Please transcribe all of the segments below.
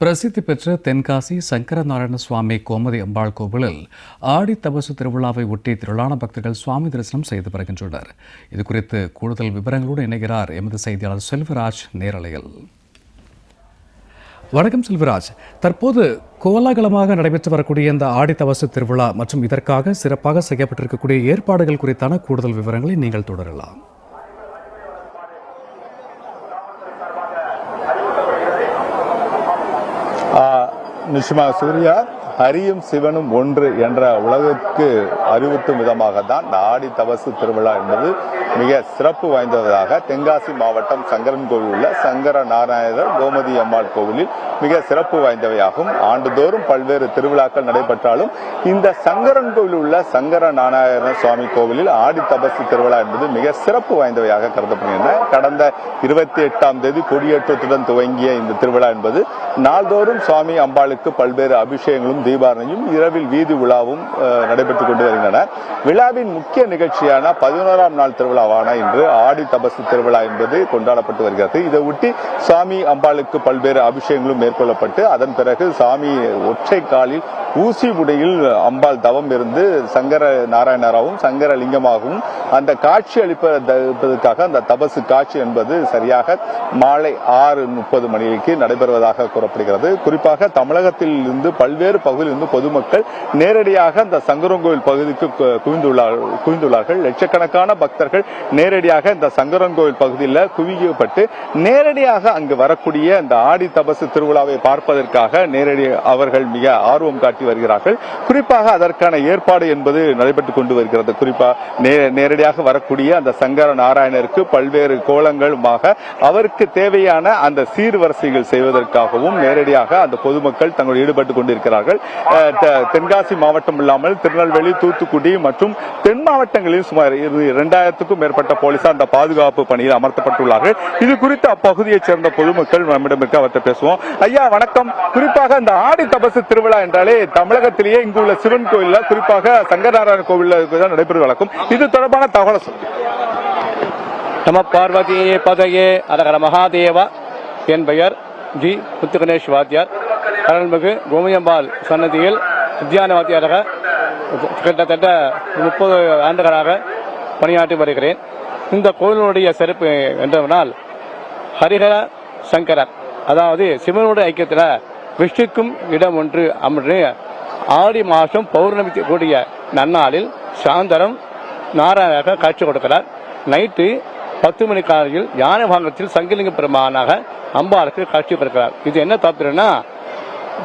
பிரசித்தி பெற்ற தென்காசி சங்கரநாராயண சுவாமி கோமதி அம்பாள் கோவிலில் ஆடி தபசு திருவிழாவை ஒட்டி திரளான பக்தர்கள் சுவாமி தரிசனம் செய்து வருகின்றனர். இதுகுறித்து கூடுதல் விவரங்களோடு இணைகிறார் எமது செய்தியாளர் செல்வராஜ் நேரலையில். வணக்கம் செல்வராஜ். தற்போது கோலாகலமாக நடைபெற்று வரக்கூடிய இந்த ஆடி தபசு திருவிழா மற்றும் இதற்காக சிறப்பாக செய்யப்பட்டிருக்கக்கூடிய ஏற்பாடுகள் குறித்தான கூடுதல் விவரங்களை நீங்கள் தொடரலாம். நிச்சயமாக சூர்யா, ஹரியும் சிவனும் ஒன்று என்ற உலகிற்கு அறிவுறுத்தும் விதமாகத்தான் இந்த ஆடி தபசு திருவிழா என்பது மிக சிறப்பு வாய்ந்ததாக தென்காசி மாவட்டம் சங்கரன் கோவில் உள்ள சங்கர நாராயணர் கோமதி அம்பாள் கோவிலில் மிக சிறப்பு வாய்ந்தவையாகும். ஆண்டுதோறும் பல்வேறு திருவிழாக்கள் நடைபெற்றாலும் இந்த சங்கரன் கோவில் உள்ள சங்கர நாராயண சுவாமி கோவிலில் ஆடி தபசு திருவிழா என்பது மிக சிறப்பு வாய்ந்தவையாக கருதப்படுகின்றன. கடந்த 28ஆம் தேதி கொடியேற்றத்துடன் துவங்கிய இந்த திருவிழா என்பது நாள்தோறும் சுவாமி அம்பாளுக்கு பல்வேறு அபிஷேகங்களும் தீபாரணையும் இரவில் வீதி விழாவும் நடைபெற்றுக் கொண்டு வருகின்றன. விழாவின் முக்கிய நிகழ்ச்சியான 11ஆம் நாள் திருவிழாவான இன்று ஆடி தபசு திருவிழா என்பது கொண்டாடப்பட்டு வருகிறது. இதை ஒட்டி சுவாமி அம்பாளுக்கு பல்வேறு அபிஷேகங்களும் மேற்கொள்ளப்பட்டு அதன் பிறகு சாமி ஒற்றை காலில் ஊசி உடையில் அம்பாள் தவம் இருந்து சங்கர நாராயணராகவும் சங்கர லிங்கமாகவும் அந்த காட்சி அளிப்பதற்காக அந்த தபசு காட்சி என்பது சரியாக மாலை 6:30 மணிக்கு நடைபெறுவதாக கூறப்படுகிறது. குறிப்பாக தமிழகத்தில் இருந்து பல்வேறு பகுதியிலிருந்து பொதுமக்கள் நேரடியாக அந்த சங்கரன்கோவில் பகுதிக்கு குவிந்துள்ளார்கள். லட்சக்கணக்கான பக்தர்கள் நேரடியாக இந்த சங்கரன்கோவில் பகுதியில் குவிக்கப்பட்டு நேரடியாக அங்கு வரக்கூடிய இந்த ஆடி தபசு திருவிழாவை பார்ப்பதற்காக அவர்கள் மிக ஆர்வம் காட்டி வருகிறார்கள். குறிப்பாக அதற்கான ஏற்பாடு என்பது நடைபெற்றுக் கொண்டு வருகிறது. குறிப்பாக நேரடியாக வரக்கூடிய அந்த சங்கர நாராயணருக்கு பல்வேறு கோலங்களுமாக அவருக்கு தேவையான அந்த சீர்வரிசைகள் செய்வதற்காகவும் நேரடியாக அந்த பொதுமக்கள் தங்கள் ஈடுபட்டுக் கொண்டிருக்கிறார்கள். தென்காசி மாவட்டம் இல்லாமல் திருநெல்வேலி, தூத்துக்குடி மற்றும் தென் மாவட்டங்களில் சுமார் 2000க்கும் மேற்பட்ட போலீசார் அந்த பாதுகாப்பு பணியில் அமர்த்தப்பட்டுள்ளார்கள். இது குறித்து அப்பகுதியைச் சேர்ந்த பொதுமக்கள் நம்மிடம் இருக்க அவற்றை பேசுவோம். ஐயா வணக்கம். குறிப்பாக அந்த ஆடி தபசு திருவிழா என்றாலே தமிழகத்திலேயே இங்குள்ள சிவன் கோயில், குறிப்பாக சங்கரநாராயண கோவில் நடைபெறுவது வழக்கம். இது தொடர்பான தகவலை நம பார்வதி பதையே அரகர மகாதேவா. என் பெயர் ஜி முத்துகணேஷ் வாத்தியார். அருள்மிகு கோமதியம்பாள் சன்னதியில் வித்யான வாத்தியாராக கிட்டத்தட்ட 30 ஆண்டுகளாக பணியாற்றி வருகிறேன். இந்த கோவிலுடைய சிறப்பு என்றால் ஹரிஹர சங்கரர், அதாவது சிவனுடைய ஐக்கியத்தில் விஷ்ணுக்கும் இடம் ஒன்று அன்று ஆடி மாதம் பௌர்ணமி கூடிய நன்னாளில் சாயந்தரம் நாராயணராக காட்சி கொடுக்கிறார். நைட்டு 10 மணி காலையில் யானை வாகனத்தில் சங்கிலிங்க பெருமானாக அம்பாளுக்கு காட்சி கொடுக்கிறார். இது என்ன தாத்பரியம்னா,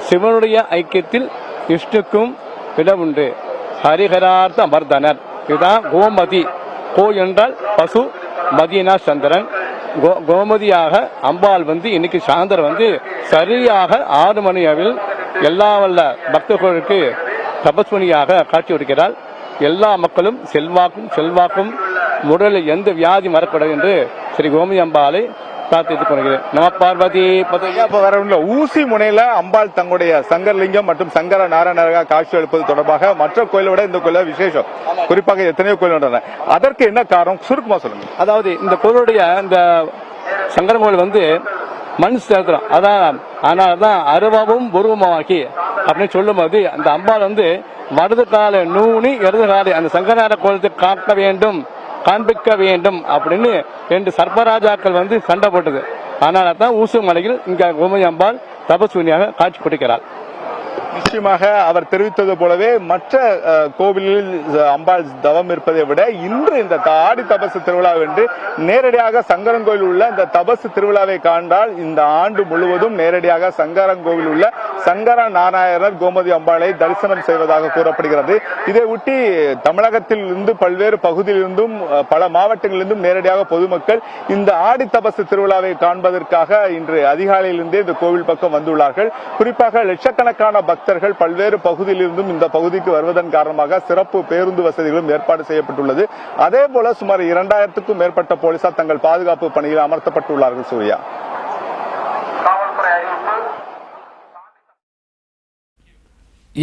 சிவனுடைய ஐக்கியத்தில் விஷ்ணுக்கும் இடம் உண்டு. ஹரிஹரார்த்த அமர்தனர். இதுதான் கோமதி. கோ என்றால் பசு, மதியனா சந்திரன். கோமதியாக அம்பாள் இன்னைக்கு சாயந்தரம் சரியாக 6 மணி அளவில் எல்லா வல்ல பக்தர்களுக்கு தபஸ்மணியாக காட்சி கொடுக்கிறார். எல்லா மக்களும் செல்வாக்கும் உடலில் எந்த வியாதி வரக்கூடாது என்று ஸ்ரீ கோமதி அம்பாளை பிரார்த்தித்துக் கொள்கிறேன். நம பார்வதி பதையா. ஊசி முனையில அம்பாள் தங்களுடைய சங்கரலிங்கம் மற்றும் சங்கர நாராயணராக காட்சி அளிப்பது தொடர்பாக மற்ற கோயிலை விட இந்த கோயில விசேஷம். குறிப்பாக எத்தனையோ கோயில் உள்ளன. அதற்கு என்ன காரணம் சுருக்கமா சொல்லுங்க. அதாவது இந்த கோயிலுடைய இந்த சங்கரன் கோயில் மண் சேர்த்துறோம். அதனாலதான் அருவமும் உருவமாக்கி அப்படின்னு சொல்லும் போது அந்த அம்பாள் வலது கால நூனி இடது காலை அந்த சங்கரநாராயண கோலத்தை காண்பிக்க வேண்டும் அப்படின்னு 2 சர்ப்பராஜாக்கள் சண்டை போட்டது. அதனால தான் ஊசு மலையில் இங்க கோமதி அம்பாள் தபஸ்வினியாக காட்சி கொடுக்கிறார். நிச்சயமாக அவர் தெரிவித்தது போலவே மற்ற கோவிலில் அம்பாள் தவம் இருப்பதை விட இன்று இந்த ஆடி தபசு திருவிழா என்று நேரடியாக சங்கரன் உள்ள இந்த தபசு திருவிழாவை காண்டால் இந்த ஆண்டு முழுவதும் நேரடியாக சங்கரன் கோவில் உள்ள சங்கர நாராயணர் கோமதி அம்பாளை தரிசனம் செய்வதாக கூறப்படுகிறது. இதை ஒட்டி தமிழகத்தில் இருந்து பல்வேறு பகுதியிலிருந்தும் பல மாவட்டங்களிலிருந்தும் நேரடியாக பொதுமக்கள் இந்த ஆடி தபசு திருவிழாவை காண்பதற்காக இன்று அதிகாலையிலிருந்தே இந்த கோவில் பக்கம் வந்துள்ளார்கள். குறிப்பாக லட்சக்கணக்கான பக்தர்கள் பல்வேறு பகுதியிலிருந்தும் இந்த பகுதிக்கு வருவதன் காரணமாக சிறப்பு பேருந்து வசதிகளும் ஏற்பாடு செய்யப்பட்டுள்ளது. அதே போல சுமார் 2000க்கும் மேற்பட்ட போலீசார் தங்கள் பாதுகாப்பு பணியில் அமர்த்தப்பட்டுள்ளார்கள். சூர்யா,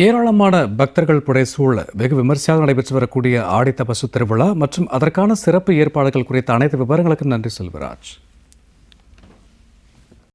ஏராளமான பக்தர்கள் புடைசூழ வெகு விமர்சையாக நடைபெற்று வரக்கூடிய ஆடி தபசு திருவிழா மற்றும் அதற்கான சிறப்பு ஏற்பாடுகள் குறித்த அனைத்து விவரங்களுக்கும் நன்றி செல்வராஜ்.